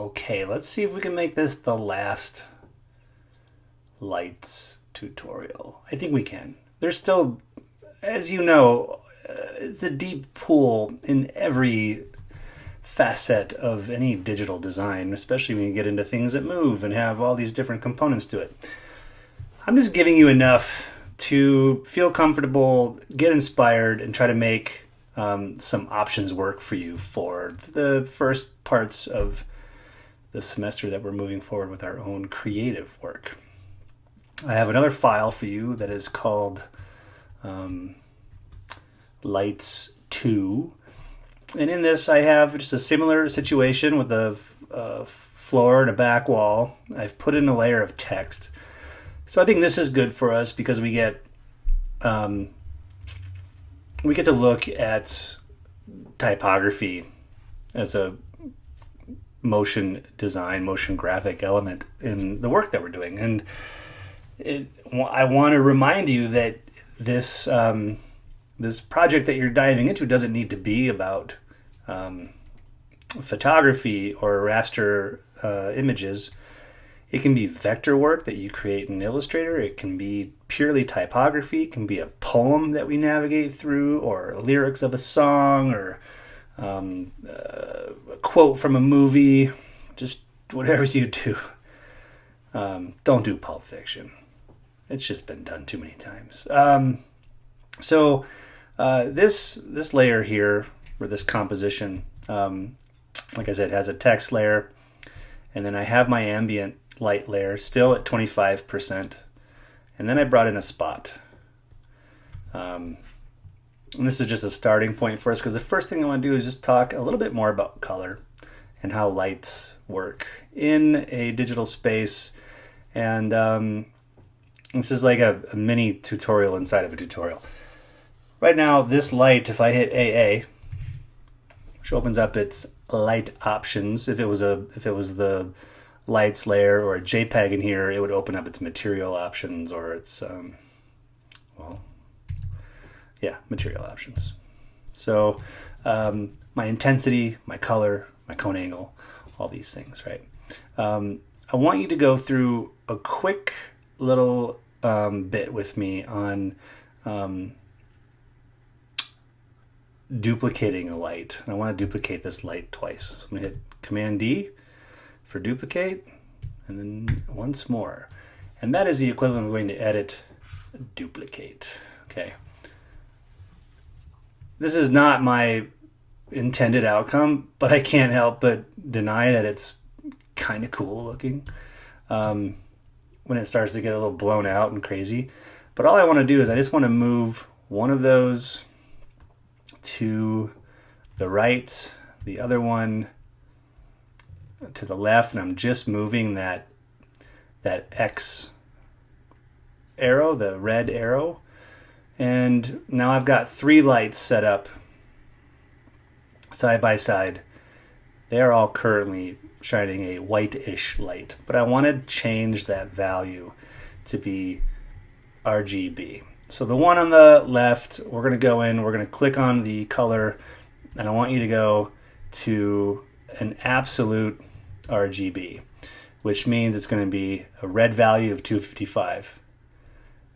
Okay, let's see if we can make this the last lights tutorial. I think we can. There's still, as you know, it's a deep pool in every facet of any digital design, especially when you get into things that move and have all these different components to it. I'm just giving you enough to feel comfortable, get inspired, and try to make some options work for you for the first parts of the semester that we're moving forward with our own creative work. I have another file for you that is called Lights 2. And in this I have just a similar situation with a floor and a back wall. I've put in a layer of text. So I think this is good for us because we get to look at typography as a motion design, motion graphic element in the work that we're doing. And I want to remind you that this this project that you're diving into doesn't need to be about photography or raster images. It can be vector work that you create in Illustrator. It can be purely typography. It can be a poem that we navigate through, or lyrics of a song, or a quote from a movie. Just whatever you do. Don't do Pulp Fiction. It's just been done too many times. So this layer here, or this composition, like I said, has a text layer, and then I have my ambient light layer still at 25%, and then I brought in a spot. And this is just a starting point for us, because the first thing I want to do is just talk a little bit more about color and how lights work in a digital space. And this is like a mini tutorial inside of a tutorial. Right now, this light, if I hit AA, which opens up its light options, if it was the lights layer or a JPEG in here, it would open up its material options, or its material options. So my intensity, my color, my cone angle, all these things, right? I want you to go through a quick little bit with me on duplicating a light. I want to duplicate this light twice. So I'm going to hit Command D for duplicate, and then once more. And that is the equivalent of going to edit, duplicate. Okay. This is not my intended outcome, but I can't help but deny that it's kind of cool looking when it starts to get a little blown out and crazy. But all I want to do is I just want to move one of those to the right, the other one to the left, and I'm just moving that X arrow, the red arrow. And now I've got 3 lights set up side by side. They are all currently shining a whitish light, but I want to change that value to be RGB. So the one on the left, we're going to go in, we're going to click on the color, and I want you to go to an absolute RGB, which means it's going to be a red value of 255,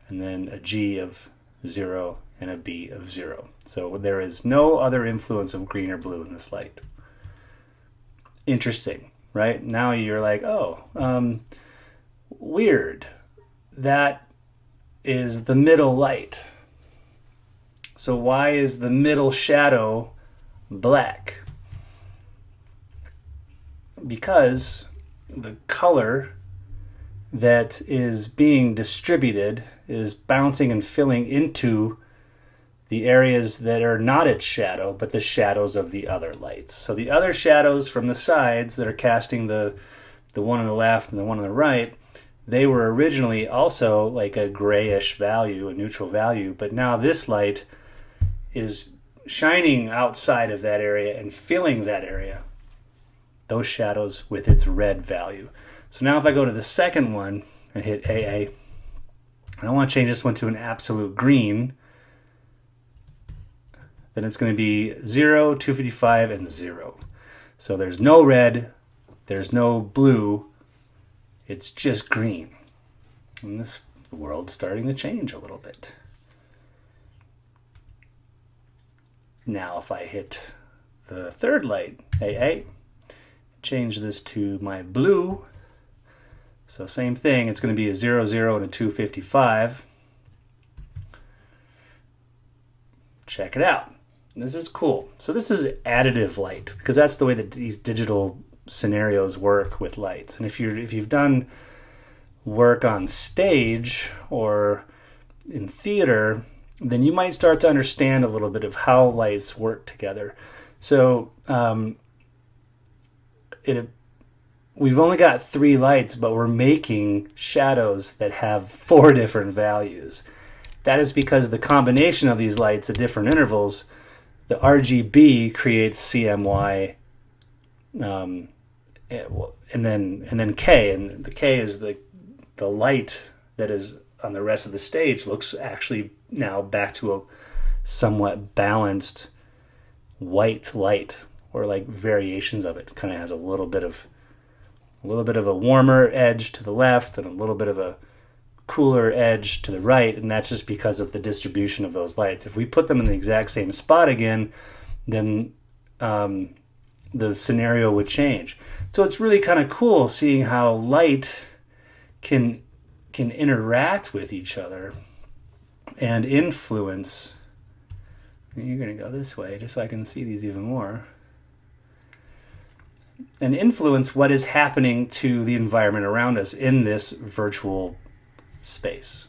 and then a G of 0 and a B of 0. So there is no other influence of green or blue in this light. Interesting, right? Now you're like, oh, weird. That is the middle light. So why is the middle shadow black? Because the color that is being distributed is bouncing and filling into the areas that are not its shadow, but the shadows of the other lights. So the other shadows from the sides that are casting the one on the left and the one on the right, they were originally also like a grayish value, a neutral value, but now this light is shining outside of that area and filling that area, those shadows, with its red value. So now if I go to the second one and hit AA, and I want to change this one to an absolute green, then it's going to be 0, 255, and 0. So there's no red, There's no blue. It's just green. And this world's starting to change a little bit. Now if I hit the third light, AA, change this to my blue. So same thing, it's going to be a 0, 0, and a 255. Check it out. This is cool. So this is additive light, because that's the way that these digital scenarios work with lights. And if you've done work on stage or in theater, then you might start to understand a little bit of how lights work together. So we've only got 3 lights, but we're making shadows that have 4 different values. That is because the combination of these lights at different intervals, the RGB creates CMY, and then K, and the K is the light that is on the rest of the stage looks actually now back to a somewhat balanced white light, or like variations of it. Kind of has a little bit of a warmer edge to the left and a little bit of a cooler edge to the right, and that's just because of the distribution of those lights. If we put them in the exact same spot again, then the scenario would change. So it's really kind of cool seeing how light can interact with each other and influence. You're going to go this way just so I can see these even more. And influence what is happening to the environment around us in this virtual space.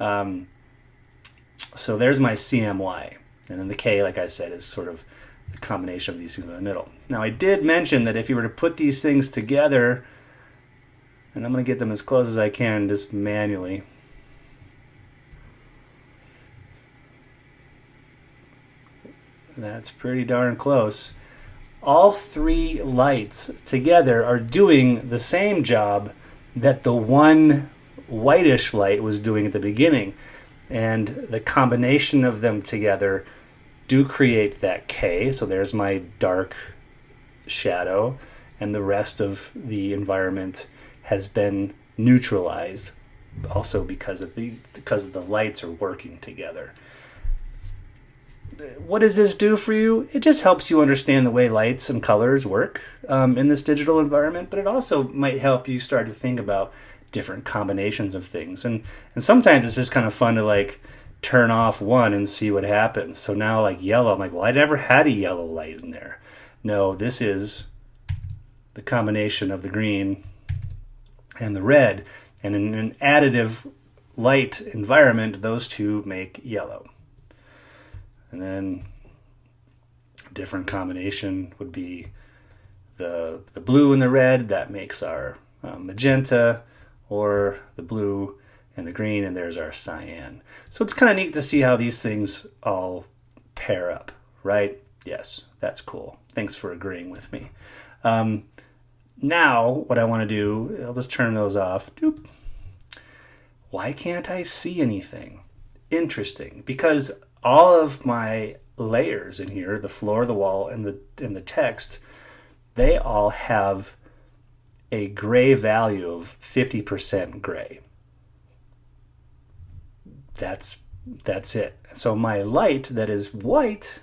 So there's my CMY. And then the K, like I said, is sort of the combination of these things in the middle. Now, I did mention that if you were to put these things together, and I'm going to get them as close as I can just manually. That's pretty darn close. All 3 lights together are doing the same job that the one whitish light was doing at the beginning. And the combination of them together do create that K. So there's my dark shadow, and the rest of the environment has been neutralized also because the lights are working together. What does this do for you? It just helps you understand the way lights and colors work in this digital environment, but it also might help you start to think about different combinations of things. And sometimes it's just kind of fun to like turn off one and see what happens. So now like yellow, I'm like, well, I never had a yellow light in there. No, this is the combination of the green and the red. And in an additive light environment, those two make yellow. And then a different combination would be the blue and the red. That makes our magenta, or the blue and the green, and there's our cyan. So it's kind of neat to see how these things all pair up, right? Yes, that's cool. Thanks for agreeing with me. Now, what I want to do, I'll just turn those off. Doop. Why can't I see anything? Interesting, because all of my layers in here, the floor, the wall, and the text, they all have a gray value of 50% gray. That's it. So my light that is white,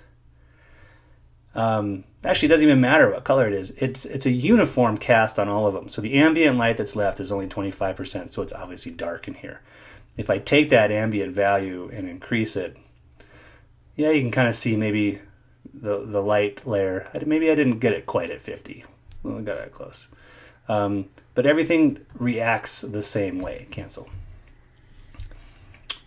actually it doesn't even matter what color it is. It's a uniform cast on all of them. So the ambient light that's left is only 25%, so it's obviously dark in here. If I take that ambient value and increase it, yeah, you can kind of see maybe the light layer. Maybe I didn't get it quite at 50. Well, I got it close. But everything reacts the same way. Cancel.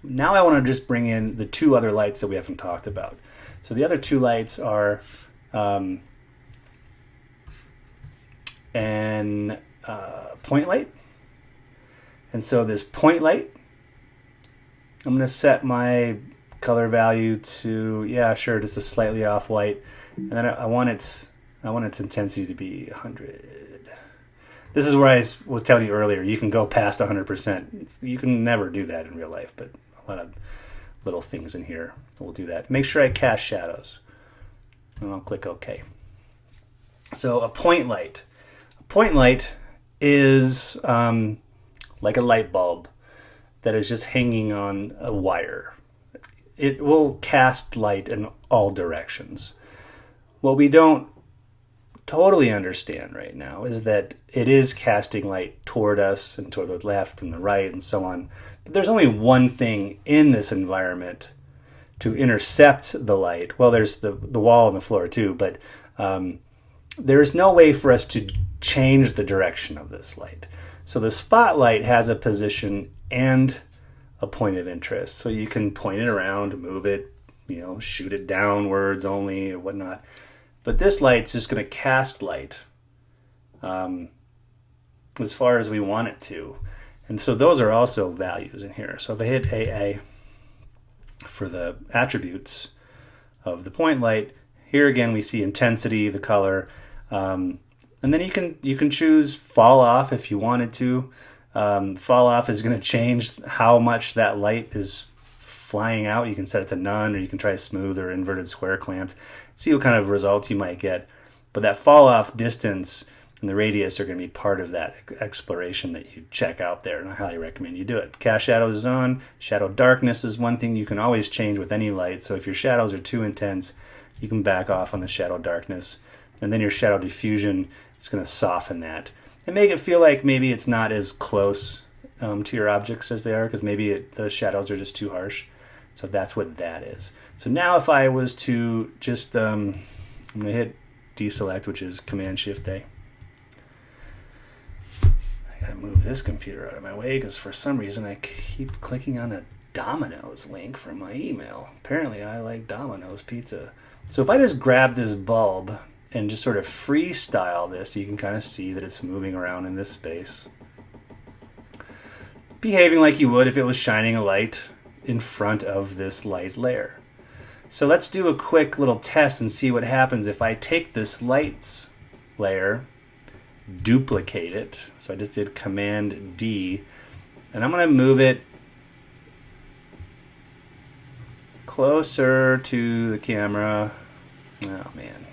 Now I want to just bring in the 2 other lights that we haven't talked about. So the other 2 lights are an point light. And so this point light, I'm going to set my color value to, yeah, sure, just a slightly off white. And then I want its intensity to be 100. This is where I was telling you earlier, you can go past 100%. You can never do that in real life, but a lot of little things in here will do that. Make sure I cast shadows. And I'll click OK. So a point light. A point light is like a light bulb that is just hanging on a wire. It will cast light in all directions. What we don't totally understand right now is that it is casting light toward us and toward the left and the right and so on. But there's only one thing in this environment to intercept the light. Well, there's the wall and the floor too, but there's no way for us to change the direction of this light. So the spotlight has a position and a point of interest. So you can point it around, move it, shoot it downwards only or whatnot. But this light's just going to cast light as far as we want it to. And so those are also values in here. So if I hit AA for the attributes of the point light, here again we see intensity, the color, and then you can choose fall off if you wanted to. Fall off is going to change how much that light is flying out. You can set it to none, or you can try smooth or inverted square clamped. See what kind of results you might get. But that fall off distance and the radius are going to be part of that exploration that you check out there, and I highly recommend you do it. Cast shadows is on. Shadow darkness is one thing you can always change with any light. So if your shadows are too intense, you can back off on the shadow darkness. And then your shadow diffusion is going to soften that and make it feel like maybe it's not as close to your objects as they are, because maybe the shadows are just too harsh. So that's what that is. So now if I was to just, I'm going to hit deselect, which is Command-Shift-A. I got to move this computer out of my way because for some reason I keep clicking on a Domino's link from my email. Apparently I like Domino's pizza. So if I just grab this bulb and just sort of freestyle this, you can kind of see that it's moving around in this space, behaving like you would if it was shining a light in front of this light layer. So let's do a quick little test and see what happens if I take this lights layer, duplicate it. So I just did Command D, and I'm going to move it closer to the camera. Oh man.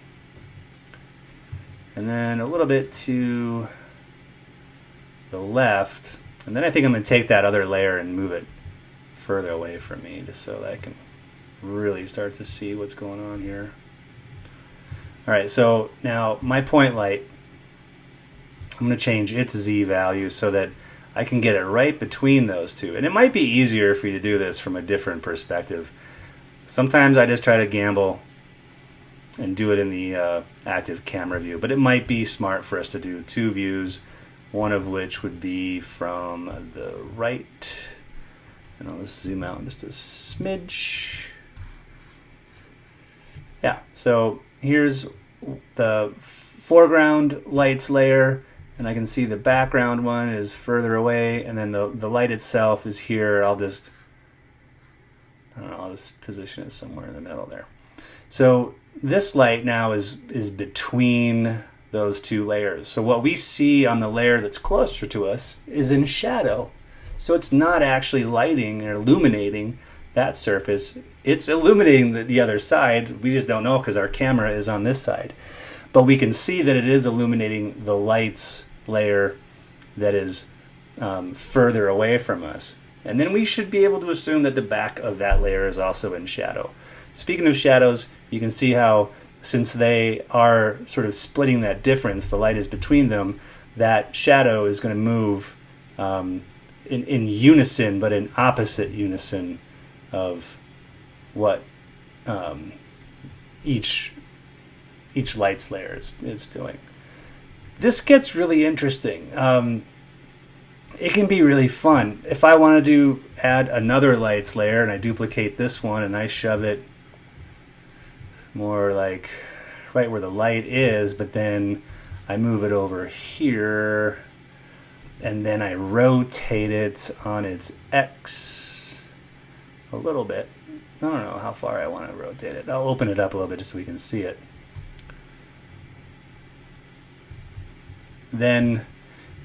And then a little bit to the left. And then I think I'm going to take that other layer and move it further away from me just so that I can really start to see what's going on here. All right, so now my point light, I'm going to change its Z value so that I can get it right between those two. And it might be easier for you to do this from a different perspective. Sometimes I just try to gamble and do it in the active camera view, but it might be smart for us to do two views, one of which would be from the right. And I'll just zoom out just a smidge. Yeah, so here's the foreground lights layer, and I can see the background one is further away, and then the light itself is here. I'll just position it somewhere in the middle there. So this light now is between those two layers. So what we see on the layer that's closer to us is in shadow. So it's not actually lighting or illuminating that surface. It's illuminating the other side. We just don't know because our camera is on this side. But we can see that it is illuminating the lights layer that is further away from us. And then we should be able to assume that the back of that layer is also in shadow. Speaking of shadows, you can see how, since they are sort of splitting that difference, the light is between them, that shadow is going to move in unison, but in opposite unison of what each lights layer is doing. This gets really interesting. It can be really fun. If I wanted to add another lights layer and I duplicate this one and I shove it more like right where the light is, but then I move it over here and then I rotate it on its X a little bit. I don't know how far I want to rotate it. I'll open it up a little bit just so we can see it. Then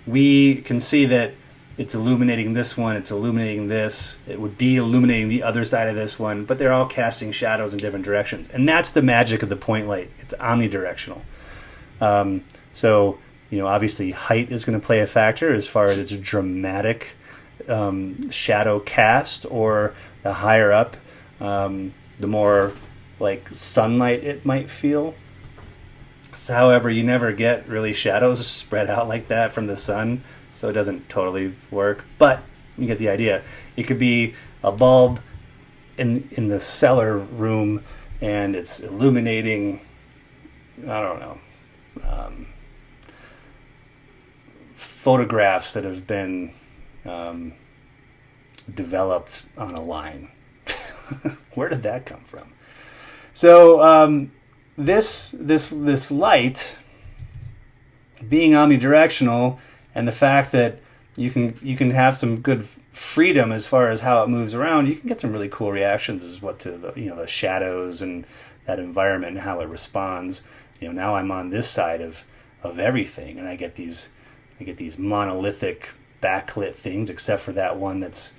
we can see that it's illuminating this one, it's illuminating this, it would be illuminating the other side of this one, but they're all casting shadows in different directions. And that's the magic of the point light. It's omnidirectional. So, Obviously height is going to play a factor as far as its dramatic shadow cast, or the higher up, the more like sunlight it might feel. So, however, you never get really shadows spread out like that from the sun, so it doesn't totally work, but you get the idea. It could be a bulb in the cellar room, and it's illuminating, I don't know, photographs that have been developed on a line. Where did that come from? So this light being omnidirectional, and the fact that you can have some good freedom as far as how it moves around, you can get some really cool reactions as what to the shadows and that environment and how it responds. Now I'm on this side of everything, and I get these monolithic backlit things, except for that one that's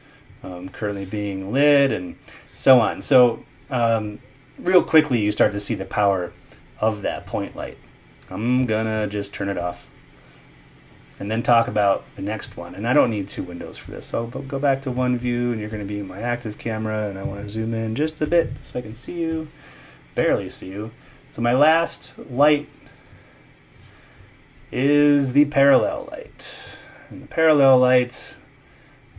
currently being lit, and so on. So real quickly, you start to see the power of that point light. I'm gonna just turn it off and then talk about the next one. And I don't need two windows for this, so I'll go back to one view, and you're going to be in my active camera, and I want to zoom in just a bit so I can see you, barely see you. So my last light is the parallel light. And the parallel light,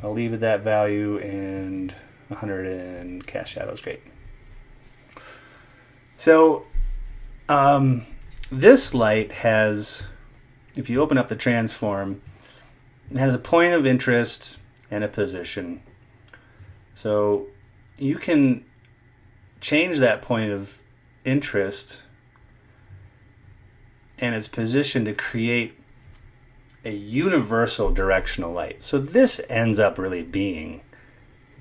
I'll leave it that value, and 100 and cast shadows, great. So this light has, if you open up the transform, it has a point of interest and a position. So you can change that point of interest and its position to create a universal directional light. So this ends up really being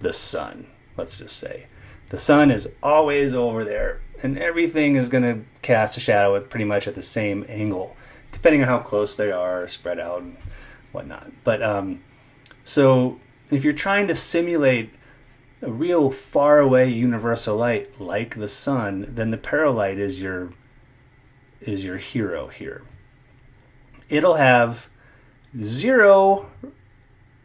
the sun, let's just say. The sun is always over there, and everything is going to cast a shadow at pretty much at the same angle, depending on how close they are, spread out and whatnot. But so if you're trying to simulate a real far away universal light like the sun, then the paralight is your hero here. It'll have zero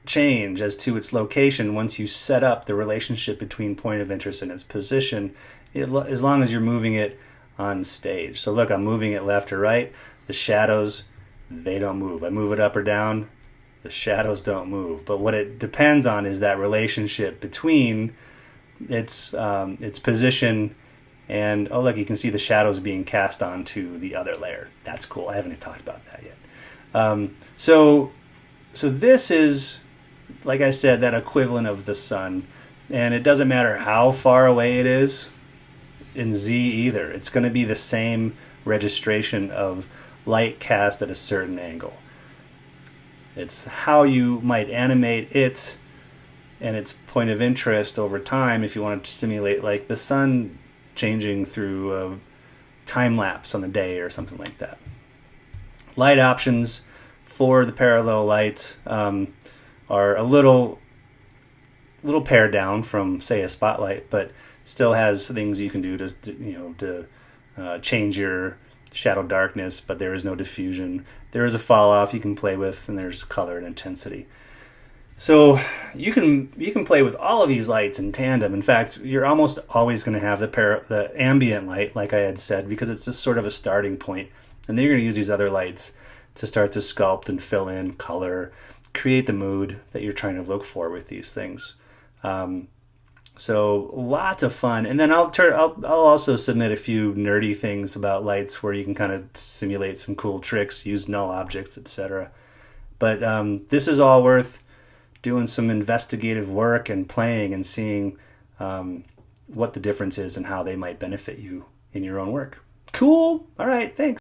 change as to its location once you set up the relationship between point of interest and its position, as long as you're moving it on stage. So look, I'm moving it left or right. The shadows, they don't move. I move it up or down, the shadows don't move. But what it depends on is that relationship between its position and, oh look, you can see the shadows being cast onto the other layer. That's cool. I haven't even talked about that yet. So this is, like I said, that equivalent of the sun. And it doesn't matter how far away it is in Z either. It's going to be the same registration of light cast at a certain angle. It's how you might animate it and its point of interest over time if you want to simulate like the sun changing through a time lapse on the day or something like that. Light options for the parallel light are a little pared down from, say, a spotlight, but still has things you can do to change your shadow darkness, but there is no diffusion. There is a fall off you can play with, and there's color and intensity. So you can play with all of these lights in tandem. In fact, you're almost always going to have the ambient light, like I had said, because it's just sort of a starting point, and then you're going to use these other lights to start to sculpt and fill in color, create the mood that you're trying to look for with these things. So lots of fun. And then I'll also submit a few nerdy things about lights where you can kind of simulate some cool tricks, use null objects, etc. But this is all worth doing some investigative work and playing and seeing what the difference is and how they might benefit you in your own work. Cool. All right. Thanks.